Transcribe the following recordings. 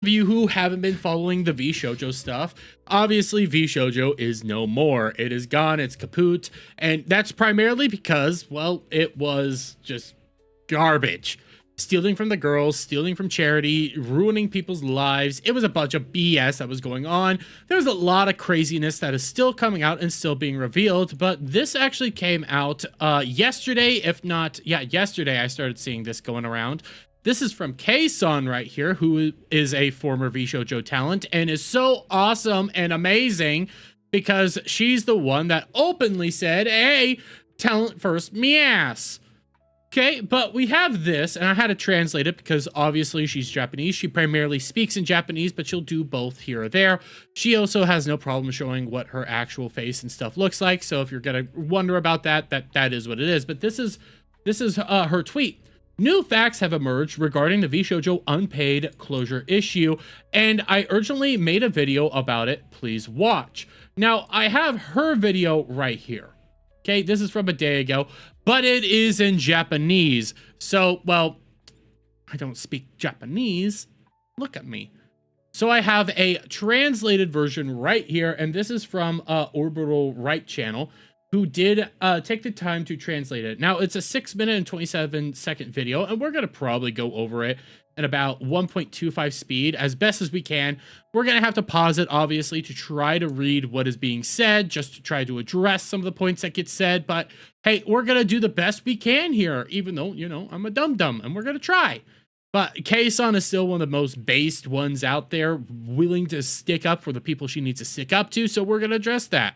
Of you who haven't been following the VShojo stuff, obviously VShojo is no more. It is gone, it's kaput, and that's primarily because, well, it was just garbage. Stealing from the girls, stealing from charity, ruining people's lives. It was a bunch of BS that was going on. There was a lot of craziness that is still coming out and still being revealed, but this actually came out yesterday, if not, yeah, yesterday I started seeing this going around. This is from Kson right here, who is a former VShojo talent and is so awesome and amazing because she's the one that openly said, hey, talent first, me ass. Okay, but we have this, and I had to translate it because obviously she's Japanese. She primarily speaks in Japanese, but she'll do both here or there. She also has no problem showing what her actual face and stuff looks like. So if you're gonna wonder about that, that is what it is. But this is her tweet. New facts have emerged regarding the VShojo unpaid closure issue, and I urgently made a video about it. Please watch. Now, I have her video right here. Okay, this is from a day ago, but it is in Japanese. So, well, I don't speak Japanese. Look at me. So I have a translated version right here, and this is from Orbital Right channel, who did take the time to translate it. Now, it's a 6-minute and 27-second video, and we're going to probably go over it at about 1.25 speed as best as we can. We're going to have to pause it, obviously, to try to read what is being said, just to try to address some of the points that get said. But, hey, we're going to do the best we can here, even though, you know, I'm a dum-dum, and we're going to try. But Kson is still one of the most based ones out there, willing to stick up for the people she needs to stick up to, so we're going to address that.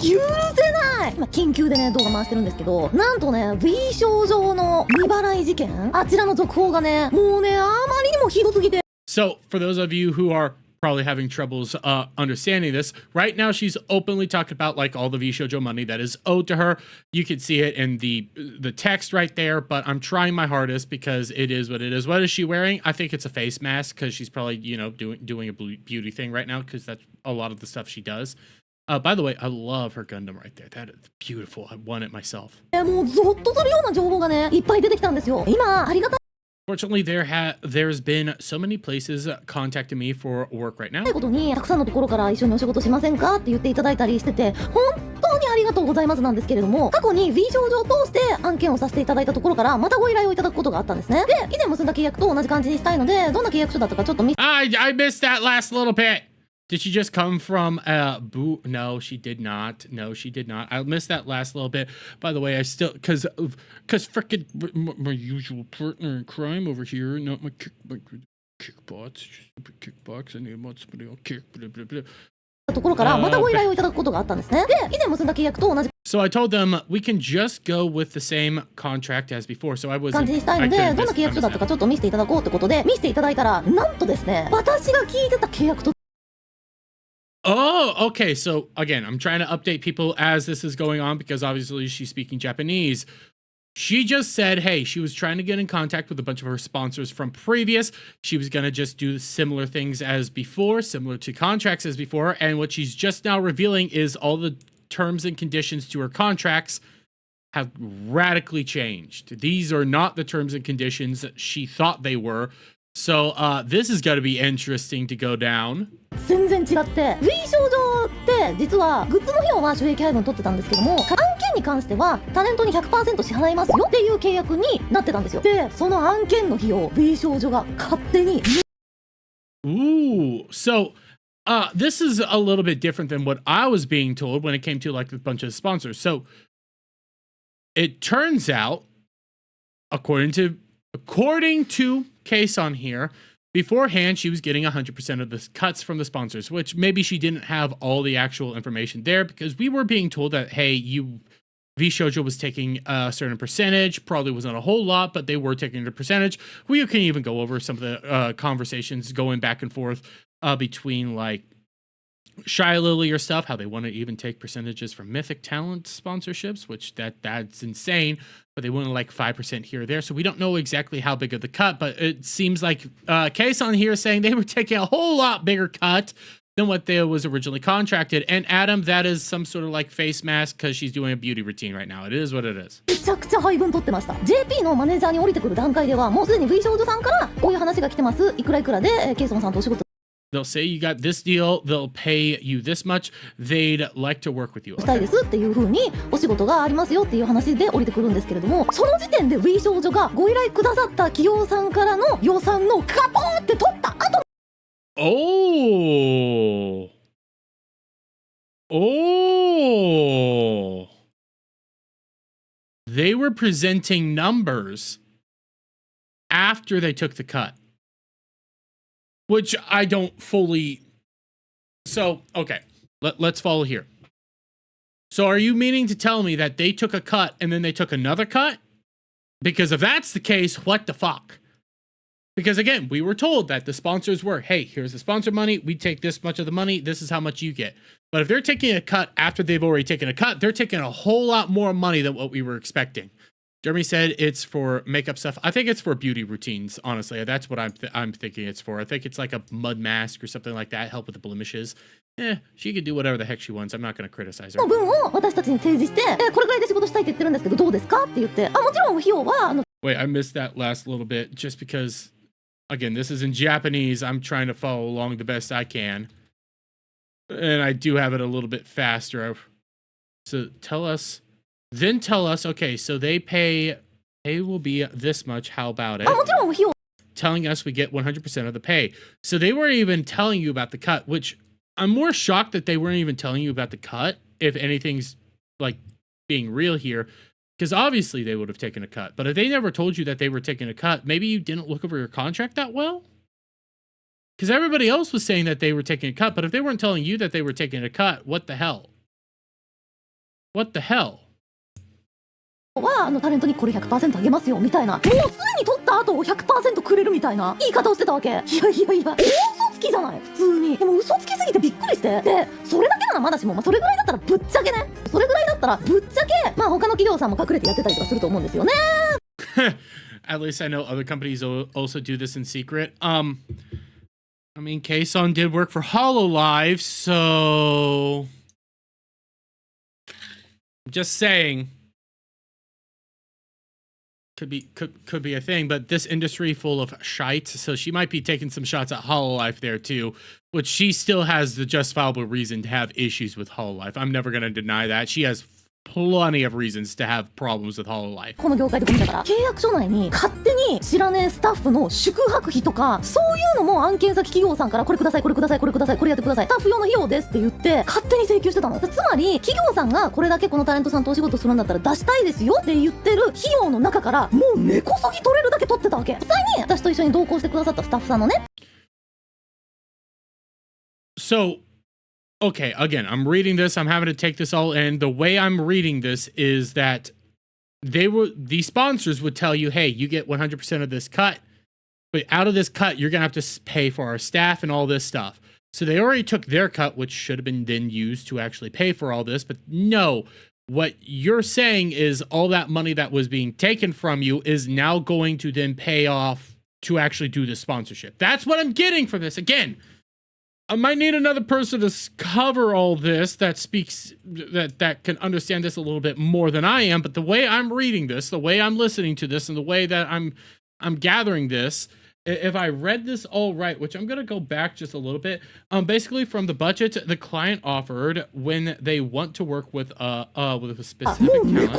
許せない。今緊急でね動画回してるんですけど、なんとね V 賞状の未払い事件、あちらの続報がねもうねあまりにもひどすぎて。 So for those of you who are probably having troubles understanding this, right now she's openly talking about like all the VShojo money that is owed to her. You can see it in the text right there, but I'm trying my hardest because it is what it is. What is she wearing? I think it's a face mask because she's probably, you know, doing a beauty thing right now because that's a lot of the stuff she does. By the way, I love her Gundam right there. That is beautiful. I want it myself. もうゾッとするような情報がねいっぱい出てきたんですよ。今ありがたい Fortunately, there's been so many places contacting me for work right now. ことにたくさんのところから一緒にお仕事しませんかって言っていただいたりしてて本当にありがとうございますなんですけれども、過去に V 賞状を通して案件をさせていただいたところからまたご依頼をいただくことがあったんですね。で以前結んだ契約と同じ感じにしたいのでどんな契約書だったかちょっと見 I missed that last little bit. Did she just come from Boo? No, she did not. No, she did not. I missed that last little bit. By the way, I still because frickin' my usual partner in crime over here, not my kickbox, stupid kickbox. I need somebody else kick. Blah, blah, blah. ところからまたご依頼をいただくことがあったんですね。で以前結んだ契約と同じ So I told them we can just go with the same contract as before. So I was 感じにしたいのでどんな契約書だったかちょっと見せていただこうってことで見せていただいたらなんとですね私が聞いてた契約と Oh, okay. So again, I'm trying to update people as this is going on because obviously she's speaking Japanese. She just said, hey, she was trying to get in contact with a bunch of her sponsors from previous. She was going to just do similar things as before, similar to contracts as before. And what she's just now revealing is all the terms and conditions to her contracts have radically changed. These are not the terms and conditions that she thought they were. So this is going to be interesting to go down. 全然違って V 賞状って実はグッズの費用は収益配分取ってたんですけども案件に関してはタレントに 100% 支払いますよっていう契約になってたんですよ。でその案件の費用 V 賞状が勝手に Ooh, so this is a little bit different than what I was being told when it came to like a bunch of sponsors. So it turns out, according to Kson here, beforehand she was getting 100% of the cuts from the sponsors, which maybe she didn't have all the actual information there because we were being told that, hey, VShojo was taking a certain percentage, probably wasn't a whole lot, but they were taking a percentage. We can even go over some of the conversations going back and forth between like Shy Lily or stuff, how they want to even take percentages from Mythic Talent sponsorships, which that's insane, but they want like 5% here or there. So we don't know exactly how big of the cut, but it seems like Kson here is saying they were taking a whole lot bigger cut than what they was originally contracted. And Adam, that is some sort of like face mask because she's doing a beauty routine right now. It is what it is. めちゃくちゃ配分取ってました。 JP のマネージャーに降りてくる段階ではもうすでに V 少女さんからこういう話が来てます、いくらいくらでケイソンさんとお仕事 They'll say you got this deal, they'll pay you this much, they'd like to work with you. したいですっていう風にお仕事がありますよっていう話で降りてくるんですけれども、その時点で V 少女がご依頼くださった企業さんからの予算のカポーって取った後 Oh. Oh. They were presenting numbers after they took the cut, which I don't fully. So, okay, let's follow here. So are you meaning to tell me that they took a cut and then they took another cut? Because if that's the case, what the fuck? Because again, we were told that the sponsors were, hey, here's the sponsor money. We take this much of the money. This is how much you get. But if they're taking a cut after they've already taken a cut, they're taking a whole lot more money than what we were expecting. Jeremy said it's for makeup stuff. I think it's for beauty routines, honestly. That's what I'm thinking it's for. I think it's like a mud mask or something like that, help with the blemishes. She could do whatever the heck she wants. I'm not going to criticize her. の分を私たちに提示して、これぐらいで仕事したいって言ってるんですけどどうですかって言って、あ、もちろん費用はWait, I missed that last little bit just because, again, this is in Japanese. I'm trying to follow along the best I can. And I do have it a little bit faster. So tell us, okay, so they will be this much. How about it? あ、もちろん費用 Telling us we get 100% of the pay. So they weren't even telling you about the cut, which I'm more shocked that they weren't even telling you about the cut, if anything's like being real here, because obviously they would have taken a cut. But if they never told you that they were taking a cut, maybe you didn't look over your contract that well? Because everybody else was saying that they were taking a cut, but if they weren't telling you that they were taking a cut, what the hell? What the hell? はタレントにこれ 100% あげますよみたいな、もうすでに取った後を 100% くれるみたいな言い方をしてたわけ。いやいやいや、嘘つきじゃない普通に。でも嘘つきすぎてびっくりして、でそれだけならまだしも、それぐらいだったらぶっちゃけね、それぐらいだったらぶっちゃけ他の企業さんも隠れてやってたりとかすると思うんですよね。At least I know other companies also do this in secret. I mean, Kson did work for HoloLive, so I'm just saying. Could be a thing, but this industry full of shite, so she might be taking some shots at HoloLive there too, which she still has the justifiable reason to have issues with HoloLive. I'm never going to deny that. She has plenty of reasons to have problems with HoloLife. この業界で見たから契約書内に勝手に知らねえスタッフの宿泊費とかそういうのも案件先企業さんからこれくださいこれくださいこれくださいこれやってくださいスタッフ用の費用ですって言って勝手に請求してたの。つまり企業さんがこれだけこのタレントさんとお仕事するんだったら出したいですよって言ってる費用の中からもう根こそぎ取れるだけ取ってたわけ。実際に私と一緒に同行してくださったスタッフさんのね。So okay, again, I'm reading this. I'm having to take this all in. The way I'm reading this is that the sponsors would tell you, hey, you get 100% of this cut, but out of this cut, you're going to have to pay for our staff and all this stuff. So they already took their cut, which should have been then used to actually pay for all this. But no, what you're saying is all that money that was being taken from you is now going to then pay off to actually do the sponsorship. That's what I'm getting from this. Again, I might need another person to cover all this that speaks that can understand this a little bit more than I am. But the way I'm reading this, the way I'm listening to this, and the way that I'm gathering this, if I read this all right, which I'm gonna go back just a little bit, basically from the budget the client offered when they want to work with a specific talent,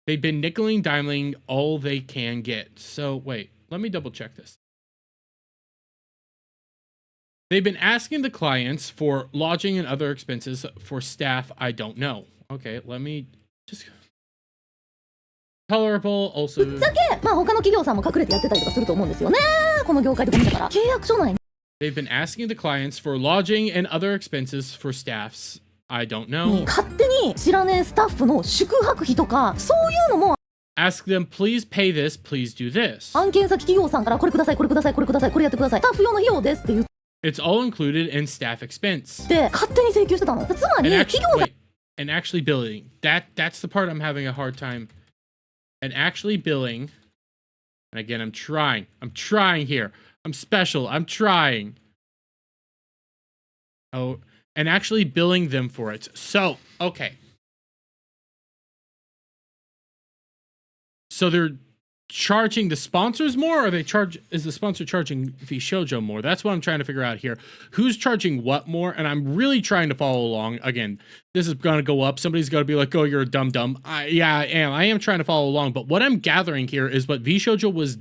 they've been nickeling diming all they can get. So wait, let me double check this. They've been asking the clients for lodging and other expenses for staff. I don't know. Okay, let me just tolerable also. ぶっちゃけ他の企業さんも隠れてやってたりとかすると思うんですよね。この業界で見たから契約書内に They've been asking the clients for lodging and other expenses for staffs. I don't know. 勝手に知らねえスタッフの宿泊費とかそういうのも Ask them, please pay this, please do this. 案件先企業さんからこれくださいこれくださいこれくださいこれやってくださいスタッフ用の費用ですって言って It's all included in staff expense. 勝手に請求してたの。つまり企業さん and actually billing. That's the part I'm having a hard time. And actually billing. And again, I'm trying here. I'm special. I'm trying. Oh, and actually billing them for it. So, okay. So they're charging the sponsors more, or is the sponsor charging VShojo more? That's what I'm trying to figure out here. Who's charging what more? And I'm really trying to follow along. Again, this is going to go up. Somebody's going to be like, oh, you're a dumb. Yeah, I am. I am trying to follow along. But what I'm gathering here is what VShojo was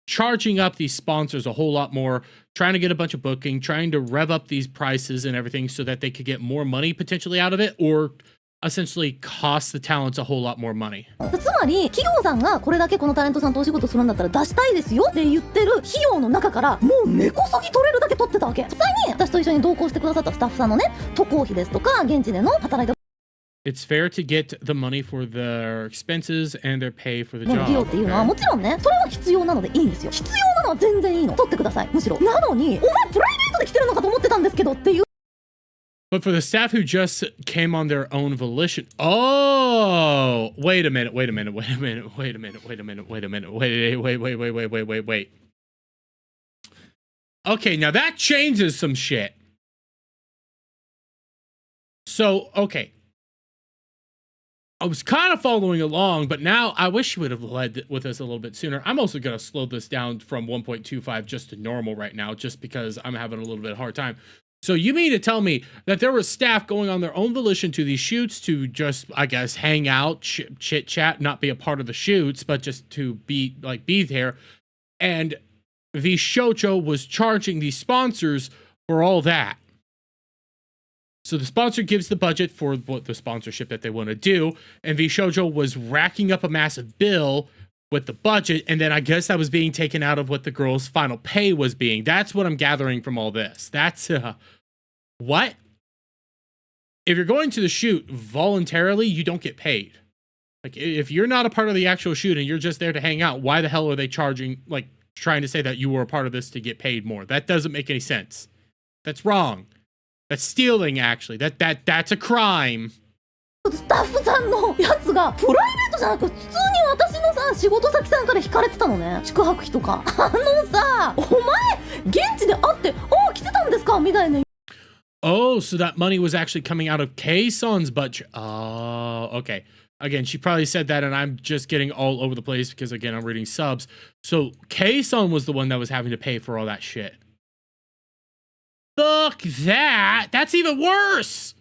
charging up these sponsors a whole lot more, trying to get a bunch of booking, trying to rev up these prices and everything so that they could get more money potentially out of it, or essentially cost the talents a whole lot more money. つまり企業さんがこれだけこのタレントさんとお仕事するんだったら出したいですよって言ってる費用の中からもう根こそぎ取れるだけ取ってたわけ。実際に私と一緒に同行してくださったスタッフさんのね、渡航費ですとか現地での働いた It's fair to get the money for their expenses and their pay for the の job. 費用っていうのはもちろんね、それは必要なのでいいんですよ。必要なのは全然いいの。取ってください。むしろ。なのに、お前プライベートで来てるのかと思ってたんですけどっていう。But for the staff who just came on their own volition. Oh, wait a minute. Okay, now that changes some shit. So, okay. I was kind of following along, but now I wish you would have led with us a little bit sooner. I'm also going to slow this down from 1.25 just to normal right now, just because I'm having a little bit of a hard time. So you mean to tell me that there was staff going on their own volition to these shoots to just, I guess, hang out, chit chat, not be a part of the shoots, but just to be there. And VShojo was charging these sponsors for all that. So the sponsor gives the budget for what the sponsorship that they want to do, and VShojo was racking up a massive bill with the budget, and then I guess that was being taken out of what the girl's final pay was being. That's what I'm gathering from all this. That's, what? If you're going to the shoot voluntarily, you don't get paid. Like, if you're not a part of the actual shoot and you're just there to hang out, why the hell are they charging, like, trying to say that you were a part of this to get paid more? That doesn't make any sense. That's wrong. That's stealing, actually. That's a crime. スタッフさんのやつがプライベートじゃなく普通に私のさ仕事先さんから引かれてたのね。宿泊費とか。さお前現地で会って来てたんですかみたいな。Oh, so that money was actually coming out of Kson's budget. Oh, okay. Again, she probably said that and I'm just getting all over the place because, again, I'm reading subs. So Kson was the one that was having to pay for all that shit. Fuck that. That's even worse.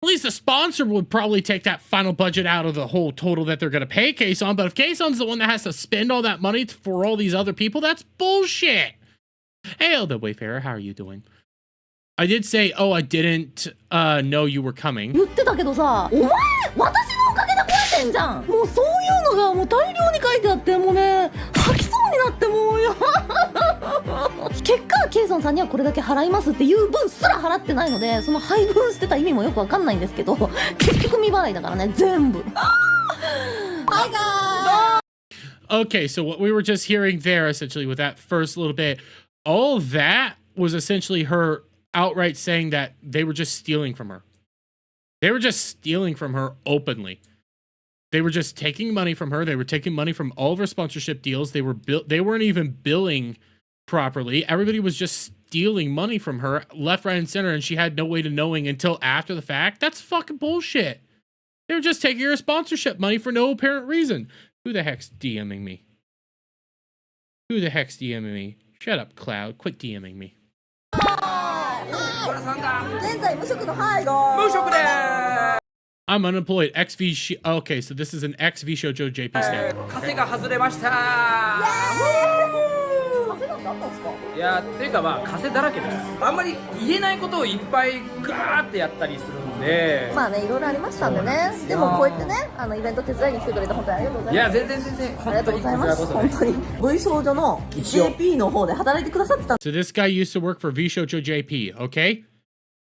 At least the sponsor would probably take that final budget out of the whole total that they're going to pay Kson. But if Kson's the one that has to spend all that money for all these other people, that's bullshit. Hey, the Wayfarer, how are you doing? I did say, oh, I didn't know you were coming. 言ってたけどさ、お前私のおかげで壊してんじゃん。もうそういうのがもう大量に書いてあってもうね吐きそうになってもうよ。結果ケイソンさんにはこれだけ払いますっていう分すら払ってないので、その配分してた意味もよくわかんないんですけど、結局未払いだからね全部。Okay, so what we were just hearing there, essentially, with that first little bit, all that was essentially her outright saying that they were just stealing from her. They were just stealing from her openly. They were just taking money from her. They were taking money from all of her sponsorship deals. They weren't even billing properly. Everybody was just stealing money from her left, right, and center, and she had no way to knowing until after the fact. That's fucking bullshit. They were just taking her sponsorship money for no apparent reason. Who the heck's DMing me? Who the heck's DMing me? Shut up, Cloud. Quit DMing me. I'm unemployed. Okay, so this is an VShojo JP stand. 稼が外れました。いやっていうかまあ稼だらけです。あんまり言えないことをいっぱいガーってやったりするんで。まあねいろいろありましたんでね。でもこうやってねイベント手伝いに来てくれて本当にありがとうございます。いや全然ありがとうございます。本当に VShojo の JP の方で働いてくださってた。So this guy used to work for VShojo JP, okay?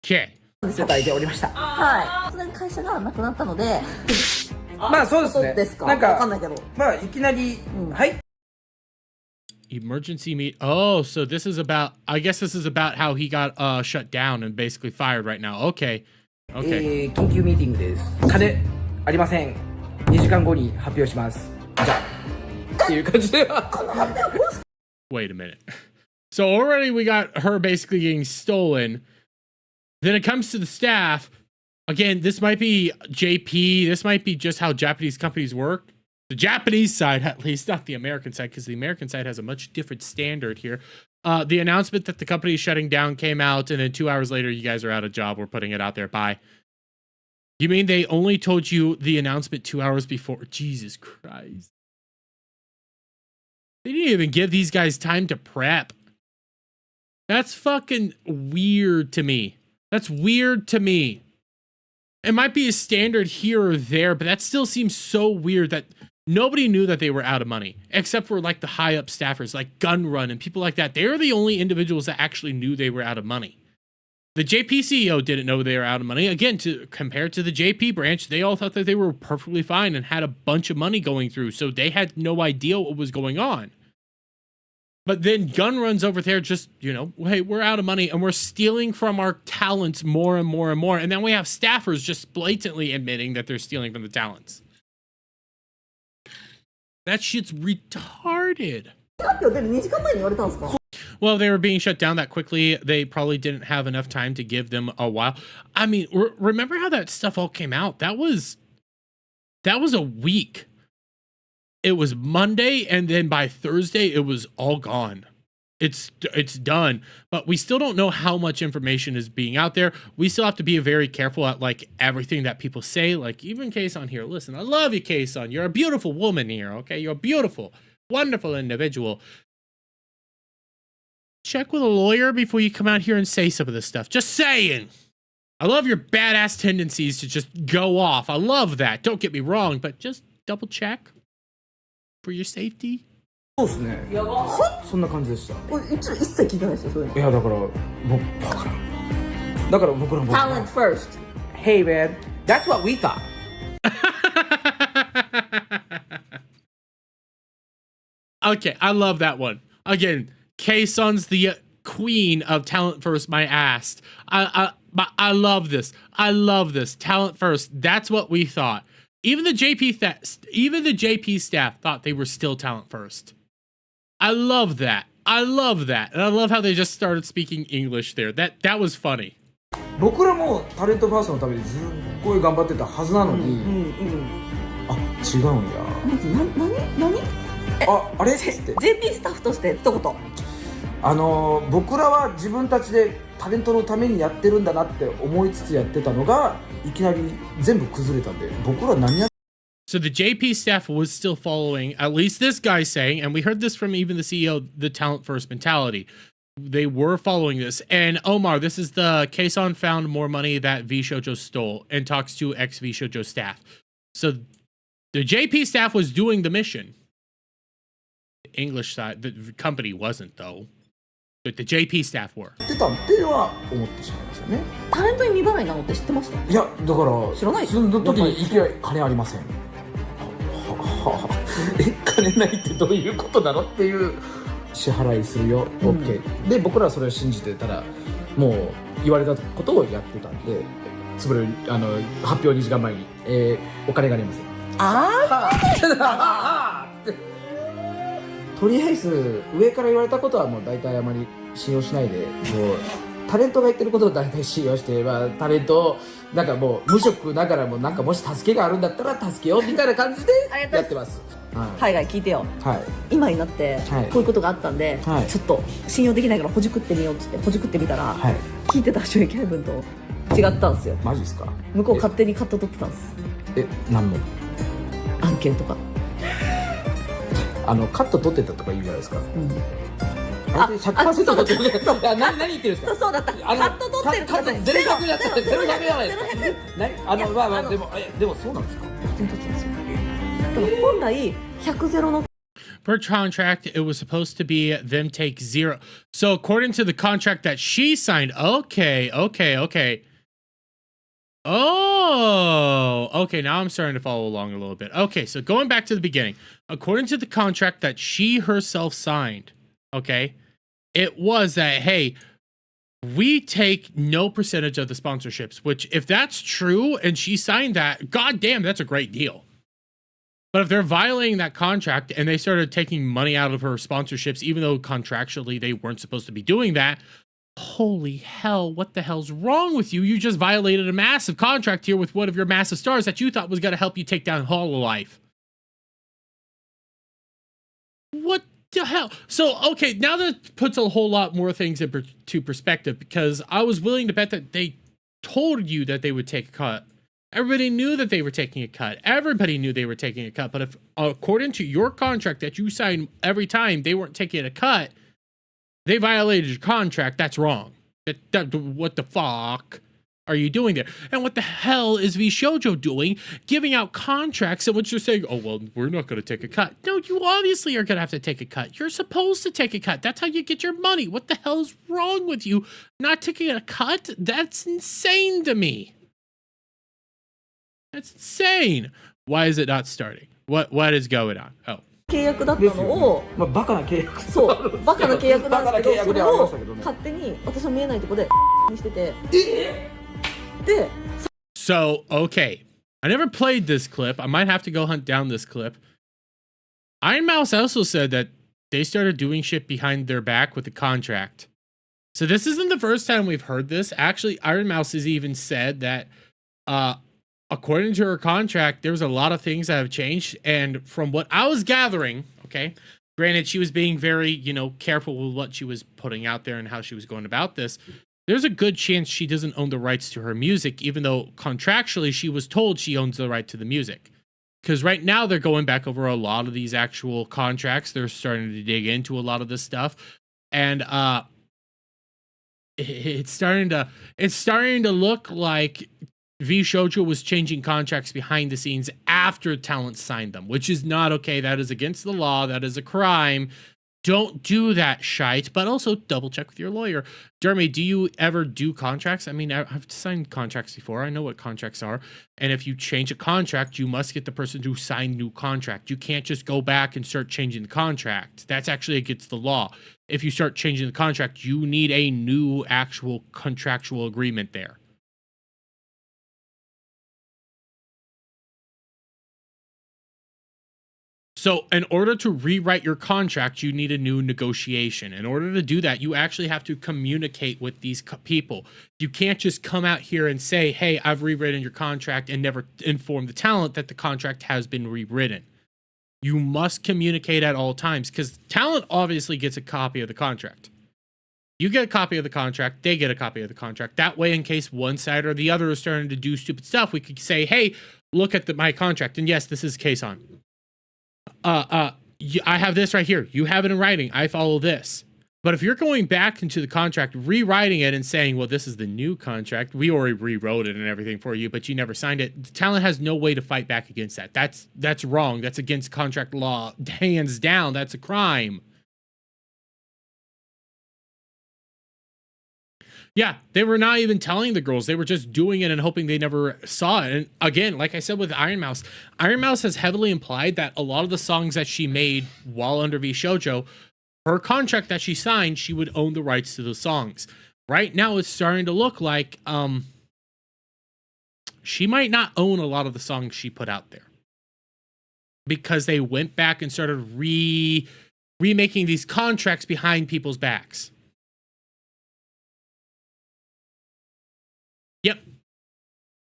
Okay. いただいておりました。はい。突然会社がなくなったので。まあそうですね。ですか。なんかわかんないけど。まあいきなり、はい。Emergency meet. Oh, so this is about. I guess this is about how he got shut down and basically fired right now. Okay. Okay. 緊急ミーティングです。金ありません。2時間後に発表します。じゃあっていう感じで。Wait a minute. So already we got her basically getting stolen. Then it comes to the staff. Again, this might be JP. This might be just how Japanese companies work. The Japanese side, at least, not the American side, because the American side has a much different standard here. The announcement that the company is shutting down came out, and then 2 hours later, you guys are out of job. We're putting it out there. Bye. You mean they only told you the announcement 2 hours before? Jesus Christ. They didn't even give these guys time to prep. That's fucking weird to me. That's weird to me. It might be a standard here or there, but that still seems so weird that nobody knew that they were out of money, except for like the high up staffers like Gunrun and people like that. They're the only individuals that actually knew they were out of money. The JP CEO didn't know they were out of money. Again, compared to the JP branch, they all thought that they were perfectly fine and had a bunch of money going through, so they had no idea what was going on. But then Gunrun's over there just, you know, hey, we're out of money and we're stealing from our talents more and more and more. And then we have staffers just blatantly admitting that they're stealing from the talents. That shit's retarded. Well, they were being shut down that quickly. They probably didn't have enough time to give them a while. I mean, remember how that stuff all came out? That was a week. It was Monday, and then by Thursday, it was all gone. It's done, but we still don't know how much information is being out there. We still have to be very careful at like everything that people say. Like even Kson here, listen, I love you, Kson. You're a beautiful woman here, okay? You're a beautiful, wonderful individual. Check with a lawyer before you come out here and say some of this stuff. Just saying. I love your badass tendencies to just go off. I love that. Don't get me wrong, but just double check. For your safety? そうですね。やば。そんな感じでした。これ一切聞いてないですよ、それ。いやだから僕ら僕ら Talent first. Hey man, that's what we thought. Okay, I love that one. Again, Kson's the queen of talent first, my ass. I love this. I love this. Talent first. That's what we thought. Even the JP staff thought they were still talent first. I love that. I love that. And I love how they just started speaking English there. That was funny. 僕らもタレントファーストのためにすっごい頑張ってたはずなのに、あ、違うんや。何？あれっつって。JP スタッフとして一言。僕らは自分たちでタレントのためにやってるんだなって思いつつやってたのがいきなり全部崩れたんで、僕ら何や。So the JP staff was still following, at least this guy's saying, and we heard this from even the CEO, the talent first mentality. They were following this. And Omar, this is the Kson found more money that VShojo stole and talks to ex-VShojo staff. So the JP staff was doing the mission. The English side, the company wasn't though. But the JP staff were. やってたっては思ってしまいましたね。タレントに未払いなのって知ってました？いやだから知らない。その時にいきなり金ありません。金ないってどういうことなのっていう支払いするよ、OK で僕らはそれを信じてたらもう言われたことをやってたんで潰れる発表2時間前に、お金がありません。とりあえず上から言われたことはもう大体あまり信用しないで、もうタレントが言ってることを大体信用して、タレントをなんかもう無職ながらもなんかもし助けがあるんだったら助けようみたいな感じでやってます。海外聞いてよ。はい。今になってこういうことがあったんで、ちょっと信用できないからほじくってみようって言ってほじくってみたら、聞いてた収益配分と違ったんですよ。マジですか？向こう勝手にカット取ってたんです。何の案件とか。カット取ってたとか言うじゃないですか。あれ 100% 取ってる。何言ってるんですか？そうだった。カット取ってる。カットゼロ100やったらゼロ100じゃないですか。でもそうなんですか？取ってたんですよ。だから本来100ゼロの Per contract, it was supposed to be them take 0. So according to the contract that she signed, okay. Oh, okay, now I'm starting to follow along a little bit. Okay, so going back to the beginning. According to the contract that she herself signed, okay, it was that, hey, we take no percentage of the sponsorships, which if that's true and she signed that, goddamn, that's a great deal. But if they're violating that contract and they started taking money out of her sponsorships, even though contractually they weren't supposed to be doing that, holy hell, what the hell's wrong with you? You just violated a massive contract here with one of your massive stars that you thought was going to help you take down Hololive. What the hell? So, okay, now that puts a whole lot more things into perspective, because I was willing to bet that they told you that they would take a cut. Everybody knew that they were taking a cut. Everybody knew they were taking a cut. But if, according to your contract that you sign every time, they weren't taking a cut, they violated your contract. That's wrong. What the fuck are you doing there? And what the hell is VShojo doing, giving out contracts in which they're saying, oh, well, we're not going to take a cut. No, you obviously are going to have to take a cut. You're supposed to take a cut. That's how you get your money. What the hell is wrong with you not taking a cut? That's insane to me. That's insane. Why is it not starting? What is going on? Oh. 契約だったのを、まあバカな契約そうバカな契約なんですけど、それをね、勝手に私の見えないとこでにしてて、で So, okay. I never played this clip. I might have to go hunt down this clip. Iron Mouse also said that they started doing shit behind their back with the contract. So this isn't the first time we've heard this. Actually, Iron Mouse has even said that according to her contract, there's a lot of things that have changed. And from what I was gathering, okay, granted, she was being very, careful with what she was putting out there and how she was going about this. There's a good chance she doesn't own the rights to her music, even though contractually she was told she owns the right to the music. Because right now they're going back over a lot of these actual contracts. They're starting to dig into a lot of this stuff. And it's starting to look like VShojo was changing contracts behind the scenes after talent signed them, which is not okay. That is against the law. That is a crime. Don't do that shite, but also double check with your lawyer. Jeremy, do you ever do contracts? I mean, I've signed contracts before. I know what contracts are. And if you change a contract, you must get the person to sign new contract. You can't just go back and start changing the contract. That's actually against the law. If you start changing the contract, you need a new actual contractual agreement there. So in order to rewrite your contract, you need a new negotiation. In order to do that, you actually have to communicate with these people. You can't just come out here and say, hey, I've rewritten your contract and never inform the talent that the contract has been rewritten. You must communicate at all times because talent obviously gets a copy of the contract. You get a copy of the contract, they get a copy of the contract. That way, in case one side or the other is starting to do stupid stuff, we could say, hey, look at my contract. And yes, this is Kson. I have this right here. You have it in writing. I follow this. But if you're going back into the contract, rewriting it and saying, well, this is the new contract, we already rewrote it and everything for you, but you never signed it, the talent has no way to fight back against that. That's wrong. That's against contract law. Hands down, that's a crime. Yeah, they were not even telling the girls. They were just doing it and hoping they never saw it. And again, like I said with Iron Mouse has heavily implied that a lot of the songs that she made while under VShojo, her contract that she signed, she would own the rights to the songs. Right now, it's starting to look like she might not own a lot of the songs she put out there. Because they went back and started remaking these contracts behind people's backs.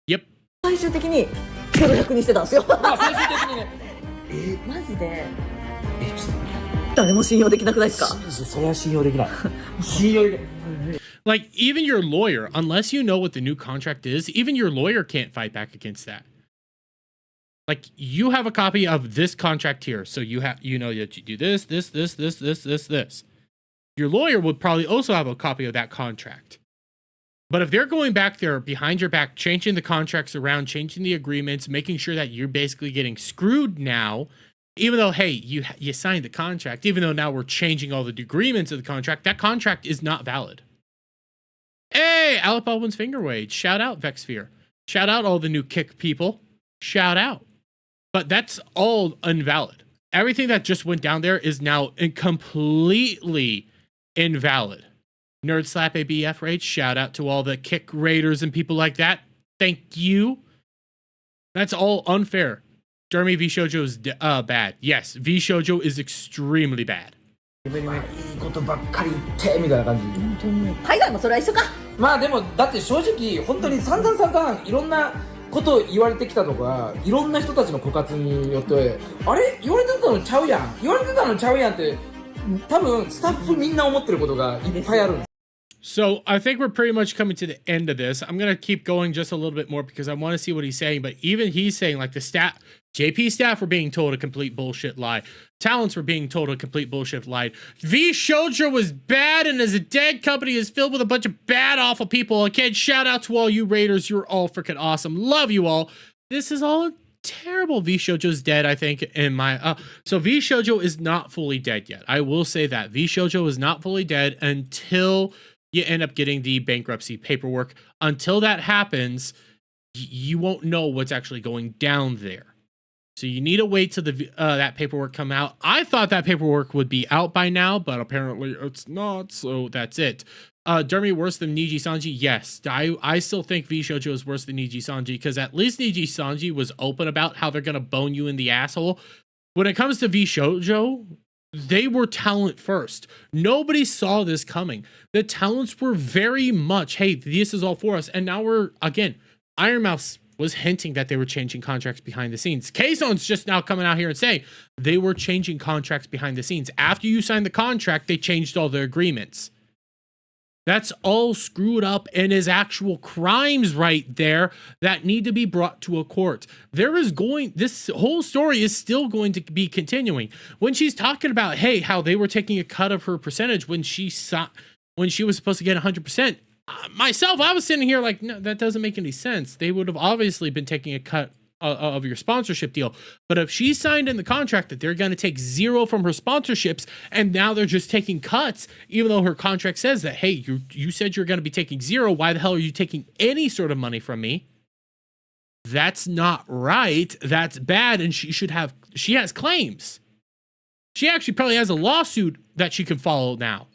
Yep. 最終的に0-100にしてたんですよ。まあ最終的にねマジでちょっと誰も信用できなくないですか？それは信用できない。信用できない。 Like, even your lawyer, unless you know what the new contract is, even your lawyer can't fight back against that. Like, you have a copy of this contract here, so you know that you do this. Your lawyer would probably also have a copy of that contract. But if they're going back there behind your back, changing the contracts around, changing the agreements, making sure that you're basically getting screwed now, even though, hey, you signed the contract, even though now we're changing all the agreements of the contract, that contract is not valid. Hey, Alec Baldwin's finger wage. Shout out, Vexphere. Shout out all the new Kick people. Shout out. But that's all invalid. Everything that just went down there is now completely invalid. Nerd Slap ABF Rage, shout out to all the Kick Raiders and people like that. Thank you. That's all unfair. Jeremy, VShojo is bad. Yes, VShojo is extremely bad. いいことばっかり言ってみたいな感じ。本当に海外もそれは一緒か。まあでもだって正直本当に散々いろんなことを言われてきたとか、いろんな人たちの枯渇によってあれ言われてたのちゃうやんって多分スタッフみんな思ってることがいっぱいあるんです。 So I think we're pretty much coming to the end of this. I'm going to keep going just a little bit more because I want to see what he's saying. But even he's saying like the JP staff were being told a complete bullshit lie. Talents were being told a complete bullshit lie. VShojo was bad and as a dead company is filled with a bunch of bad, awful people. Again, shout out to all you Raiders. You're all freaking awesome. Love you all. This is all terrible. VShojo's dead, I think, in my... So VShojo is not fully dead yet. I will say that. VShojo is not fully dead until... you end up getting the bankruptcy paperwork. Until that happens, you won't know what's actually going down there. So you need to wait till the that paperwork come out. I thought that paperwork would be out by now, but apparently it's not. So that's it. Jeremy, worse than Niji Sanji? Yes, I still think VShojo is worse than Niji Sanji because at least Niji Sanji was open about how they're gonna bone you in the asshole. When it comes to VShojo, they were talent first. Nobody saw this coming. The talents were very much, hey, this is all for us. And now we're, again, Iron Mouse was hinting that they were changing contracts behind the scenes. Kson's just now coming out here and saying they were changing contracts behind the scenes. After you signed the contract, they changed all their agreements. That's all screwed up and is actual crimes right there that need to be brought to a court. This whole story is still going to be continuing. When she's talking about, hey, how they were taking a cut of her percentage when she was supposed to get 100%. Myself, I was sitting here like, no, that doesn't make any sense. They would have obviously been taking a cut of your sponsorship deal. But if she signed in the contract that they're going to take 0 from her sponsorships and now they're just taking cuts, even though her contract says that, hey, you said you're going to be taking 0, why the hell are you taking any sort of money from me? That's not right. That's bad. And she has claims. She actually probably has a lawsuit that she can follow now.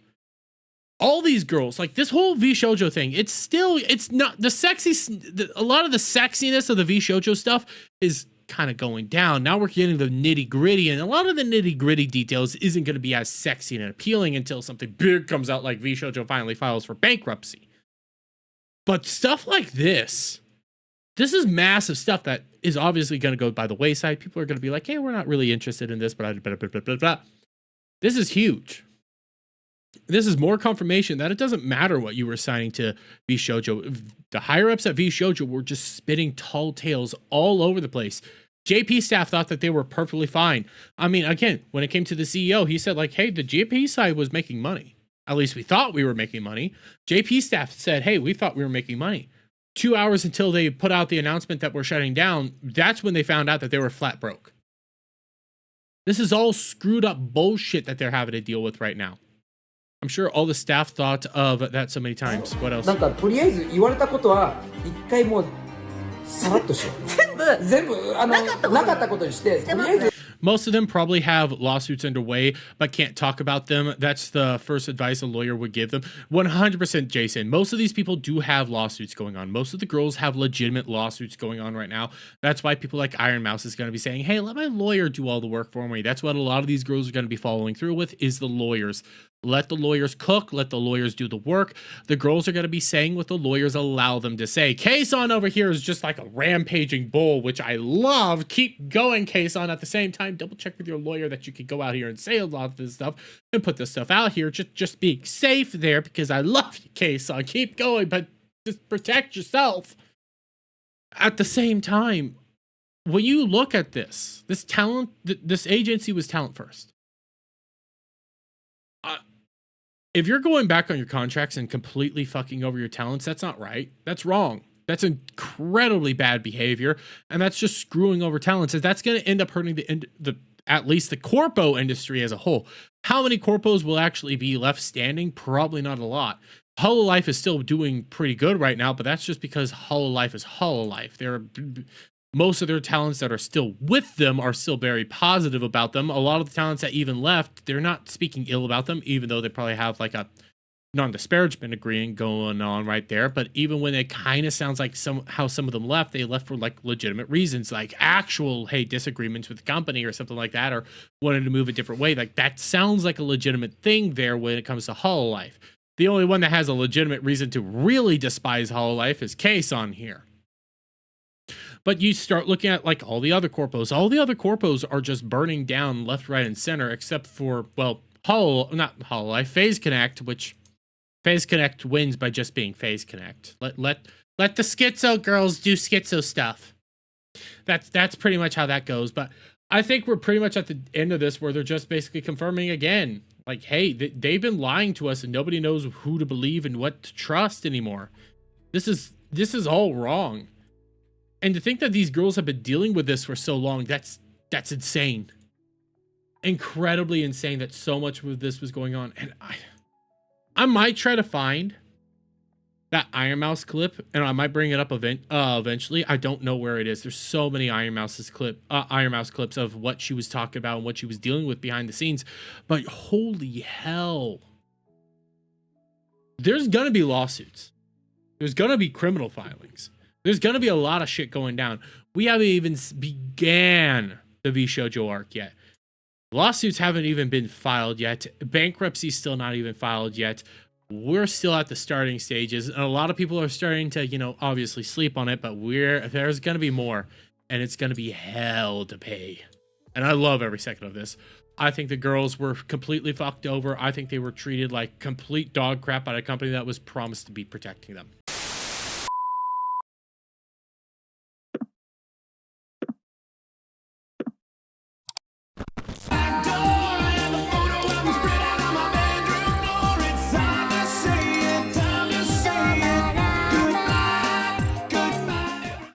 All these girls, like this whole VShojo thing, it's not a lot of the sexiness of the VShojo stuff is kind of going down. Now we're getting the nitty gritty, and a lot of the nitty gritty details isn't going to be as sexy and appealing until something big comes out, like VShojo finally files for bankruptcy. But stuff like this is massive stuff that is obviously going to go by the wayside. People are going to be like, hey, we're not really interested in this, but blah, blah, blah, blah, blah. This is huge. This is more confirmation that it doesn't matter what you were signing to VShojo. The higher-ups at VShojo were just spitting tall tales all over the place. JP staff thought that they were perfectly fine. I mean, again, when it came to the CEO, he said like, hey, the JP side was making money. At least we thought we were making money. JP staff said, hey, we thought we were making money. 2 hours until they put out the announcement that we're shutting down, that's when they found out that they were flat broke. This is all screwed up bullshit that they're having to deal with right now. I'm sure all the staff thought of that so many times. What else? なんかとりあえず言われたことは一回もうさらっとしよう。全部なかったことにしてとりあえず。Most of them probably have lawsuits underway, but can't talk about them. That's the first advice a lawyer would give them. 100% Jason. Most of these people do have lawsuits going on. Most of the girls have legitimate lawsuits going on right now. That's why people like Iron Mouse is going to be saying, hey, let my lawyer do all the work for me. That's what a lot of these girls are going to be following through with is the lawyers. Let the lawyers cook. Let the lawyers do the work. The girls are going to be saying what the lawyers allow them to say. Kson over here is just like a rampaging bull, which I love. Keep going, Kson. At the same time, double check with your lawyer that you can go out here and say a lot of this stuff and put this stuff out here. Just being safe there because I love you, Kson. Keep going, but just protect yourself. At the same time, when you look at this agency was talent first. If you're going back on your contracts and completely fucking over your talents, that's not right. That's wrong. That's incredibly bad behavior, and that's just screwing over talents. And that's going to end up hurting at least the corpo industry as a whole. How many corpos will actually be left standing? Probably not a lot. Hololive is still doing pretty good right now, but that's just because Hololive is Hololive. Most of their talents that are still with them are still very positive about them. A lot of the talents that even left, they're not speaking ill about them, even though they probably have like a non-disparagement agreement going on right there, but even when it kind of sounds like how some of them left, they left for like legitimate reasons, like actual, hey, disagreements with the company or something like that, or wanted to move a different way. Like that sounds like a legitimate thing there when it comes to Hololive. The only one that has a legitimate reason to really despise Hololive is Kson here. But you start looking at like all the other corpos. All the other corpos are just burning down left, right, and center, except for, well, not Hololive, Phase Connect, which Phase Connect wins by just being Phase Connect. Let the schizo girls do schizo stuff. That's pretty much how that goes. But I think we're pretty much at the end of this where they're just basically confirming again, like, hey, they've been lying to us and nobody knows who to believe and what to trust anymore. This is all wrong. And to think that these girls have been dealing with this for so long, that's insane. Incredibly insane that so much of this was going on. And I might try to find that Iron Mouse clip, and I might bring it up eventually. I don't know where it is. There's so many Iron Mouse clips of what she was talking about and what she was dealing with behind the scenes. But holy hell, there's gonna be lawsuits. There's gonna be criminal filings. There's gonna be a lot of shit going down. We haven't even began the VShojo arc yet. Lawsuits haven't even been filed yet. Bankruptcy's still not even filed yet. We're still at the starting stages, and a lot of people are starting to, you know, obviously sleep on it, but there's gonna be more, and it's gonna be hell to pay. And I love every second of this. I think the girls were completely fucked over. I think they were treated like complete dog crap by a company that was promised to be protecting them.